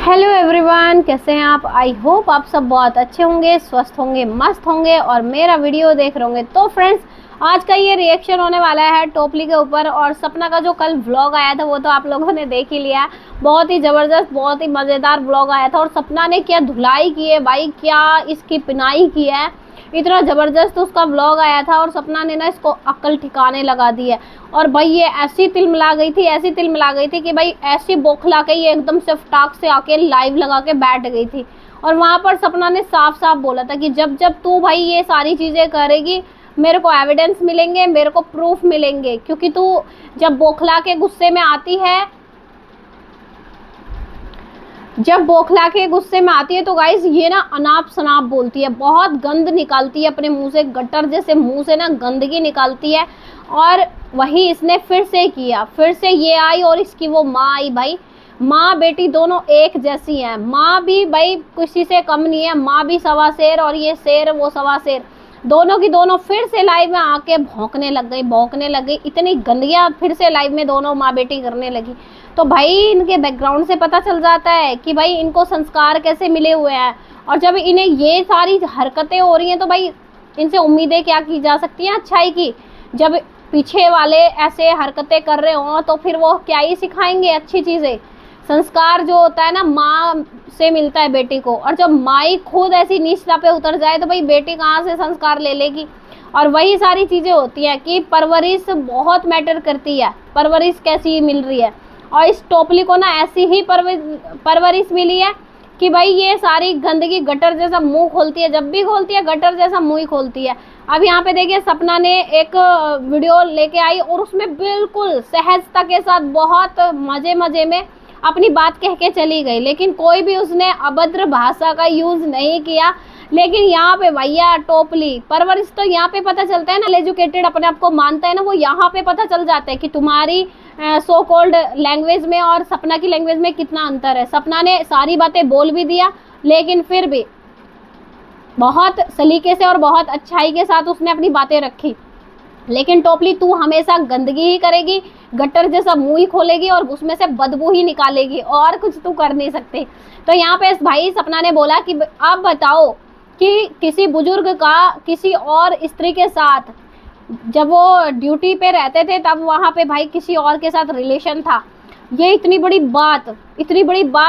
Hello everyone, कैसे हैं आप। आई होप आप सब बहुत अच्छे होंगे, स्वस्थ होंगे, मस्त होंगे और मेरा वीडियो देख रहे होंगे। तो फ्रेंड्स, आज का ये रिएक्शन होने वाला है टोपली के ऊपर। और सपना का जो कल व्लॉग आया था वो तो आप लोगों ने देख ही लिया। बहुत ही ज़बरदस्त, बहुत ही मज़ेदार व्लॉग आया था। और सपना ने क्या धुलाई की है भाई, क्या इसकी पिनाई की है। इतना ज़बरदस्त उसका व्लॉग आया था और सपना ने ना इसको अक्ल ठिकाने लगा दी है। और भाई ये ऐसी तिलमिला गई थी, ऐसी तिलमिला गई थी कि भाई ऐसी बौखला के ये एकदम से फटाक से आके लाइव लगा के बैठ गई थी। और वहाँ पर सपना ने साफ साफ बोला था कि जब जब तू भाई ये सारी चीज़ें करेगी मेरे को एविडेंस मिलेंगे, मेरे को प्रूफ मिलेंगे। क्योंकि तू जब बौखला के गुस्से में आती है, तो गाइस ये ना अनाप शनाप बोलती है, बहुत गंद निकालती है अपने मुंह से, गटर जैसे मुंह से ना गंदगी निकालती है। और वही इसने फिर से किया, फिर से ये आई और इसकी वो माँ आई। भाई माँ बेटी दोनों एक जैसी हैं। माँ भी भाई किसी से कम नहीं है, माँ भी सवा शेर और ये शेर वो सवा शेर, दोनों की दोनों फिर से लाइव में आके भौंकने लग गई। इतनी गंदगियाँ फिर से लाइव में दोनों माँ बेटी करने लगी। तो भाई इनके बैकग्राउंड से पता चल जाता है कि भाई इनको संस्कार कैसे मिले हुए हैं। और जब इन्हें ये सारी हरकतें हो रही हैं तो भाई इनसे उम्मीदें क्या की जा सकती हैं अच्छाई की। जब पीछे वाले ऐसे हरकतें कर रहे हों तो फिर वो क्या ही सिखाएंगे अच्छी चीज़ें। संस्कार जो होता है ना माँ से मिलता है बेटी को। और जब माँ ही खुद ऐसी नीचता पे उतर जाए तो भाई बेटी कहाँ से संस्कार ले लेगी। और वही सारी चीज़ें होती हैं कि परवरिश बहुत मैटर करती है, परवरिश कैसी मिल रही है। और इस टोपली को ना ऐसी ही परवरिश मिली है कि भाई ये सारी गंदगी गटर जैसा मुंह खोलती है, जब भी खोलती है गटर जैसा मुंह ही खोलती है। अब यहाँ पे देखिए सपना ने एक वीडियो लेके आई और उसमें बिल्कुल सहजता के साथ बहुत मज़े में अपनी बात कह के चली गई, लेकिन कोई भी उसने अभद्र भाषा का यूज़ नहीं किया। लेकिन यहाँ पे भैया टोपली परवरिश तो यहाँ पे पता चलता है ना, एजुकेटेड अपने आप को मानता है ना, वो यहाँ पे पता चल जाता है कि तुम्हारी सो कॉल्ड लैंग्वेज में और सपना की लैंग्वेज में कितना अंतर है। सपना ने सारी बातें बोल भी दिया लेकिन फिर भी बहुत सलीके से और बहुत अच्छाई के साथ उसने अपनी बातें रखी। लेकिन टोपली तू हमेशा गंदगी ही करेगी, गटर जैसा मुंह ही खोलेगी और उसमें से बदबू ही निकालेगी, और कुछ तू कर नहीं सकते। तो यहाँ पे भाई सपना ने बोला कि आप बताओ कि किसी बुजुर्ग का किसी और स्त्री के साथ जब वो ड्यूटी पे रहते थे तब वहाँ पे भाई किसी और के साथ रिलेशन था। ये इतनी बड़ी बात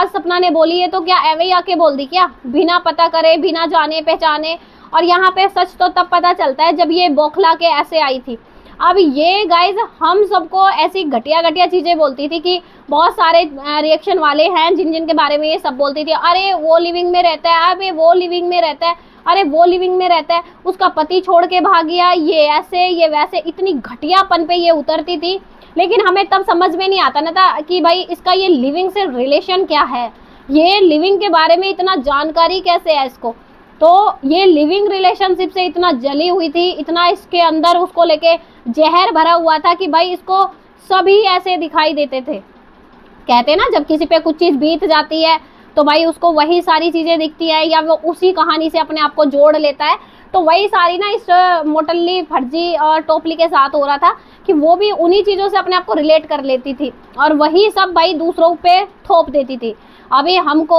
सपना ने बोली है तो क्या एवे ही आके बोल दी क्या, बिना पता करे, बिना जाने पहचाने। और यहाँ पे सच तो तब पता चलता है जब ये बौखला के ऐसे आई थी। अब ये गाइज हम सबको ऐसी घटिया चीज़ें बोलती थी कि बहुत सारे रिएक्शन वाले हैं जिन के बारे में ये सब बोलती थी, अरे वो लिविंग में रहता है, अरे वो लिविंग में रहता है, अरे वो लिविंग में रहता है, उसका पति छोड़ के भाग गया, ये ऐसे ये वैसे, इतनी घटियापन पे ये उतरती थी। लेकिन हमें तब समझ में नहीं आता ना था कि भाई इसका ये लिविंग से रिलेशन क्या है, ये लिविंग के बारे में इतना जानकारी कैसे है इसको। तो ये लिविंग रिलेशनशिप से इतना जली हुई थी, इतना इसके अंदर उसको लेके जहर भरा हुआ था कि भाई इसको सभी ऐसे दिखाई देते थे। कहते ना जब किसी पे कुछ चीज़ बीत जाती है तो भाई उसको वही सारी चीज़ें दिखती है या वो उसी कहानी से अपने आप को जोड़ लेता है। तो वही सारी ना इस मोटल्ली फर्जी और टोपली के साथ हो रहा था कि वो भी उन्हीं चीज़ों से अपने आप को रिलेट कर लेती थी और वही सब भाई दूसरों पे थोप देती थी। अभी हमको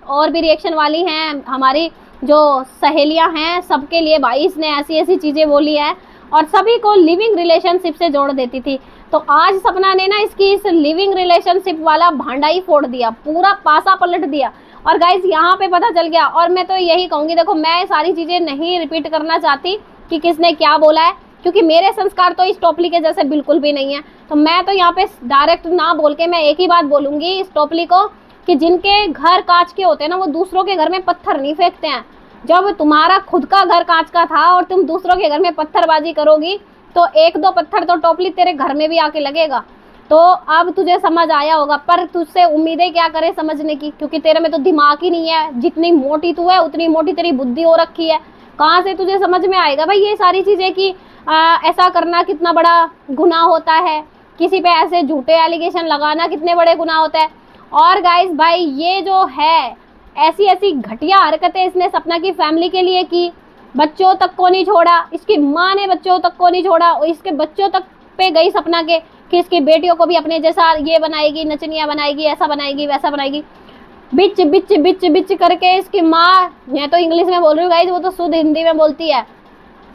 और भी रिएक्शन वाली हैं, हमारी जो सहेलियां हैं, सबके लिए भाई इसने ऐसी ऐसी चीज़ें बोली है और सभी को लिविंग रिलेशनशिप से जोड़ देती थी। तो आज सपना ने ना इसकी इस लिविंग रिलेशनशिप वाला भांडा ही फोड़ दिया, पूरा पासा पलट दिया। और गाइज यहाँ पे पता चल गया। और मैं तो यही कहूँगी, देखो मैं सारी चीज़ें नहीं रिपीट करना चाहती कि किसने क्या बोला है, क्योंकि मेरे संस्कार तो इस टोपली के जैसे बिल्कुल भी नहीं है। तो मैं तो यहाँ पे डायरेक्ट ना बोल के मैं एक ही बात बोलूँगी इस टोपली को कि जिनके घर कांच के होते हैं ना वो दूसरों के घर में पत्थर नहीं फेंकते हैं। जब तुम्हारा खुद का घर कांच का था और तुम दूसरों के घर में पत्थरबाजी करोगी तो एक दो पत्थर तो टोपली तेरे घर में भी आके लगेगा। तो अब तुझे समझ आया होगा, पर तुझसे उम्मीदें क्या करे समझने की, क्योंकि तेरे में तो दिमाग ही नहीं है। जितनी मोटी तू है उतनी मोटी तेरी बुद्धि हो रखी है, कहाँ से तुझे समझ में आएगा भाई ये सारी चीज़ें कि ऐसा करना कितना बड़ा गुनाह होता है, किसी पे ऐसे झूठे एलिगेशन लगाना कितने बड़े गुनाह होता है। और गाइस भाई ये जो है ऐसी ऐसी घटिया हरकतें इसने सपना की फैमिली के लिए की, बच्चों तक को नहीं छोड़ा, इसकी माँ ने बच्चों तक को नहीं छोड़ा और इसके बच्चों तक पे गई सपना के कि इसकी बेटियों को भी अपने जैसा ये बनाएगी, नचनिया बनाएगी, ऐसा बनाएगी, वैसा बनाएगी। बिच बिच बिच बिच करके इसकी माँ, मैं तो इंग्लिश में बोल रही हूँ गाइस, वो तो शुद्ध हिंदी में बोलती है,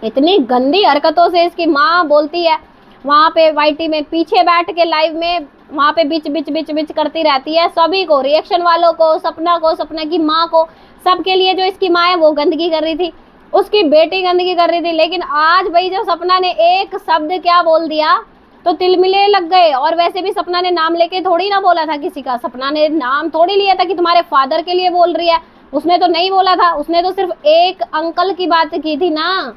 इतनी गंदी हरकतों से इसकी माँ बोलती है। वहां पे वाईटी में पीछे बैठ के लाइव में वहां पे बिच बिच बिच बिच करती रहती है, सभी को, रिएक्शन वालों को, सपना की माँ को, सबके लिए। जो इसकी माँ है वो गंदगी कर रही थी, उसकी बेटी गंदगी कर रही थी, लेकिन आज भाई जब सपना ने एक शब्द क्या बोल दिया तो तिलमिले लग गए। और वैसे भी सपना ने नाम लेके थोड़ी ना बोला था किसी का, सपना ने नाम थोड़ी लिया था कि तुम्हारे फादर के लिए बोल रही है, उसने तो नहीं बोला था, उसने तो सिर्फ एक अंकल की बात की थी ना,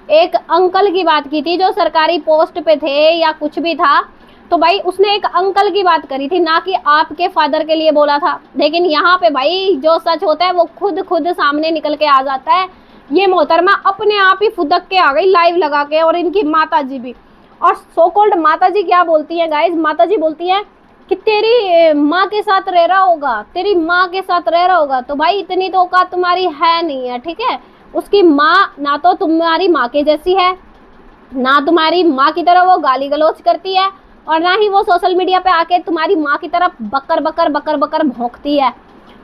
एक अंकल की बात की थी जो सरकारी पोस्ट पे थे या कुछ भी था, तो भाई उसने एक अंकल की बात करी थी, ना कि आपके फादर के लिए बोला था। लेकिन यहाँ पे भाई जो सच होता है वो खुद सामने निकल के आ जाता है। ये मोहतरमा अपने आप ही फुदक के आ गई लाइव लगा के, और इनकी माता जी भी। और सो कॉल्ड माता जी क्या बोलती हैं गाइज, माता जी बोलती हैं कि तेरी माँ के साथ रह रहा होगा, तेरी माँ के साथ रह रहा होगा। तो भाई इतनी तो औकात तुम्हारी है नहीं है, ठीक है। उसकी माँ ना तो तुम्हारी माँ के जैसी है, ना तुम्हारी माँ की तरह वो गाली गलौज करती है, और ना ही वो सोशल मीडिया पे आके तुम्हारी माँ की तरफ बकर बकर बकर बकर भौंकती है।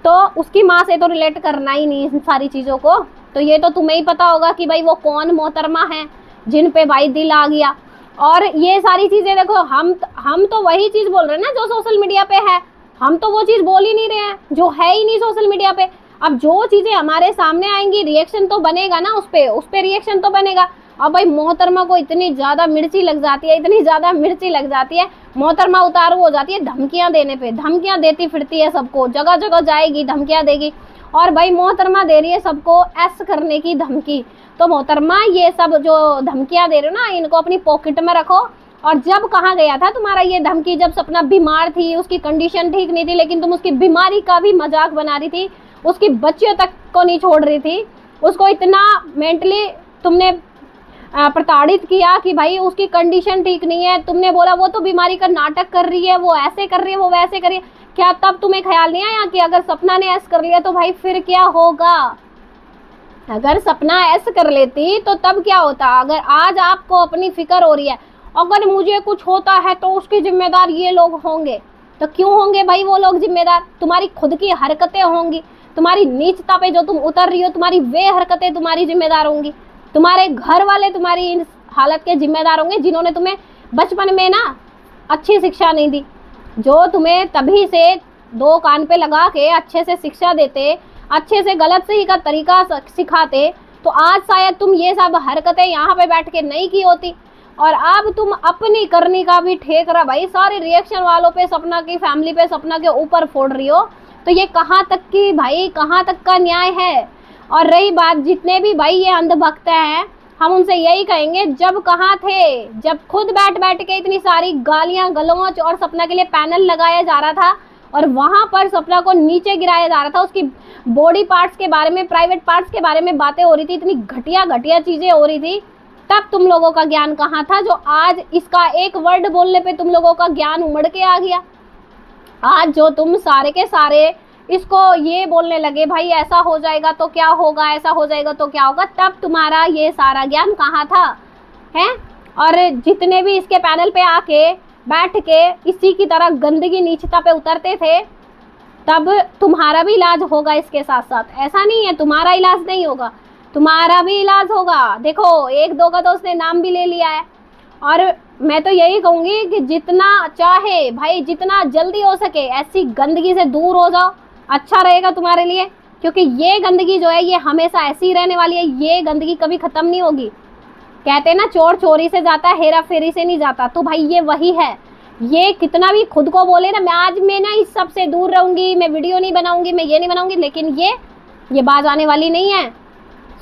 तो उसकी माँ से तो रिलेट करना ही नहीं इन सारी चीज़ों को। तो ये तो तुम्हें ही पता होगा कि भाई वो कौन मोहतरमा है जिन पे भाई दिल आ गया। और ये सारी चीज़ें देखो, हम तो वही चीज़ बोल रहे हैं ना जो सोशल मीडिया पे है, हम तो वो चीज़ बोल ही नहीं रहे हैं जो है ही नहीं सोशल मीडिया पे। अब जो चीज़ें हमारे सामने आएंगी रिएक्शन तो बनेगा ना, उस पे रिएक्शन तो बनेगा। अब भाई मोहतरमा को इतनी ज़्यादा मिर्ची लग जाती है, इतनी ज़्यादा मिर्ची लग जाती है, मोहतरमा उतारू हो जाती है धमकियाँ देने पे, धमकियाँ देती फिरती है सबको, जगह जगह जाएगी धमकियाँ देगी। और भाई मोहतरमा दे रही है सबको ऐस करने की धमकी। तो मोहतरमा ये सब जो धमकियाँ दे रहे हो ना, इनको अपनी पॉकेट में रखो। और जब कहाँ गया था तुम्हारा ये धमकी, जब सपना बीमार थी, उसकी कंडीशन ठीक नहीं थी, लेकिन तुम उसकी बीमारी का भी मजाक बना रही थी, उसकी बच्चियों तक को नहीं छोड़ रही थी, उसको इतना मेंटली तुमने प्रताड़ित किया कि भाई उसकी कंडीशन ठीक नहीं है। तुमने बोला वो तो बीमारी का नाटक कर रही है, वो ऐसे कर रही है, वो वैसे कर रही है। क्या तब तुम्हें ख्याल नहीं आया कि अगर सपना ने ऐसा कर लिया तो भाई फिर क्या होगा? अगर सपना ऐसा कर लेती तो तब क्या होता? अगर आज आपको अपनी फिक्र हो रही है, अगर मुझे कुछ होता है तो उसके जिम्मेदार ये लोग होंगे, तो क्यों होंगे भाई वो लोग जिम्मेदार? तुम्हारी खुद की हरकतें होंगी, तुम्हारी नीचता पे जो तुम उतर रही हो, तुम्हारी वे हरकतें तुम्हारी जिम्मेदार होंगी। तुम्हारे घर वाले तुम्हारी इन हालत के जिम्मेदार होंगे जिन्होंने तुम्हें बचपन में ना अच्छी शिक्षा नहीं दी, जो तुम्हें तभी से दो कान पे लगा के अच्छे से शिक्षा देते, अच्छे से गलत सही का तरीका सिखाते, तो आज शायद तुम ये सब हरकतें यहाँ पे बैठ के नहीं की होती। और अब तुम अपनी करनी का भी ठेक रहा भाई, सारे रिएक्शन वालों पे, सपना की फैमिली पे, सपना के ऊपर फोड़ रही हो। तो ये कहाँ तक की भाई, कहाँ तक का न्याय है? और रही बात जितने भी भाई ये अंधभक्त हैं, हम उनसे यही कहेंगे, जब कहाँ थे, जब खुद बैठ बैठ के इतनी सारी गालियां गलौच और सपना के लिए पैनल लगाया जा रहा था और वहां पर सपना को नीचे गिराया जा रहा था, उसकी बॉडी पार्ट्स के बारे में, प्राइवेट पार्ट्स के बारे में बातें हो रही थी, इतनी घटिया घटिया चीजें हो रही थी, तब तुम लोगों का ज्ञान कहाँ था? जो आज इसका एक वर्ड बोलने पे तुम लोगों का ज्ञान उमड़ के आ गया। आज जो तुम सारे के सारे इसको ये बोलने लगे, भाई ऐसा हो जाएगा तो क्या होगा, ऐसा हो जाएगा तो क्या होगा, तब तुम्हारा ये सारा ज्ञान कहाँ था है? और जितने भी इसके पैनल पे आके बैठ के इसी की तरह गंदगी नीचता पे उतरते थे, तब तुम्हारा भी इलाज होगा इसके साथ साथ। ऐसा नहीं है तुम्हारा इलाज नहीं होगा, तुम्हारा भी इलाज होगा। देखो एक दो का तो उसने नाम भी ले लिया है। और मैं तो यही कहूँगी कि जितना चाहे भाई, जितना जल्दी हो सके ऐसी गंदगी से दूर हो जाओ, अच्छा रहेगा तुम्हारे लिए। क्योंकि ये गंदगी जो है ये हमेशा ऐसी ही रहने वाली है, ये गंदगी कभी ख़त्म नहीं होगी। कहते हैं ना, चोर चोरी से जाता है, हेरा फेरी से नहीं जाता। तो भाई ये वही है। ये कितना भी खुद को बोले ना, मैं ना इस सब से दूर रहूँगी, मैं वीडियो नहीं बनाऊँगी, मैं ये नहीं बनाऊँगी, लेकिन ये बाज आने वाली नहीं है।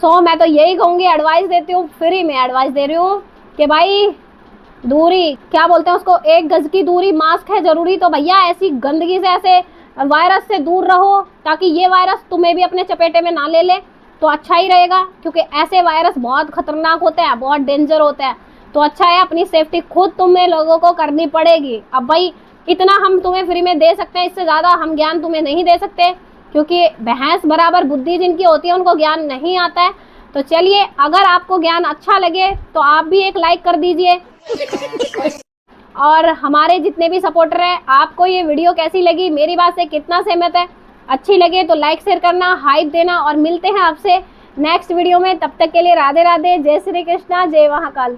सो मैं तो यही कहूँगी, एडवाइस देती हूँ, फ्री में एडवाइस दे रही हूँ कि भाई दूरी, क्या बोलते हैं उसको, 1 गज की दूरी, मास्क है जरूरी। तो भैया ऐसी गंदगी से, ऐसे वायरस से दूर रहो, ताकि ये वायरस तुम्हें भी अपने चपेटे में ना ले ले, तो अच्छा ही रहेगा। क्योंकि ऐसे वायरस बहुत खतरनाक होते हैं, बहुत डेंजर होते हैं। तो अच्छा है अपनी सेफ्टी खुद तुम्हें लोगों को करनी पड़ेगी। अब भाई इतना हम तुम्हें फ्री में दे सकते हैं, इससे ज़्यादा हम ज्ञान तुम्हें नहीं दे सकते, क्योंकि भैंस बराबर बुद्धि जिनकी होती है उनको ज्ञान नहीं आता है। तो चलिए, अगर आपको ज्ञान अच्छा लगे तो आप भी एक लाइक कर दीजिए। और हमारे जितने भी सपोर्टर हैं, आपको ये वीडियो कैसी लगी, मेरी बात से कितना सहमत है, अच्छी लगे तो लाइक शेयर करना, हाइप देना, और मिलते हैं आपसे नेक्स्ट वीडियो में। तब तक के लिए राधे राधे, जय श्री कृष्णा, जय महाकाल।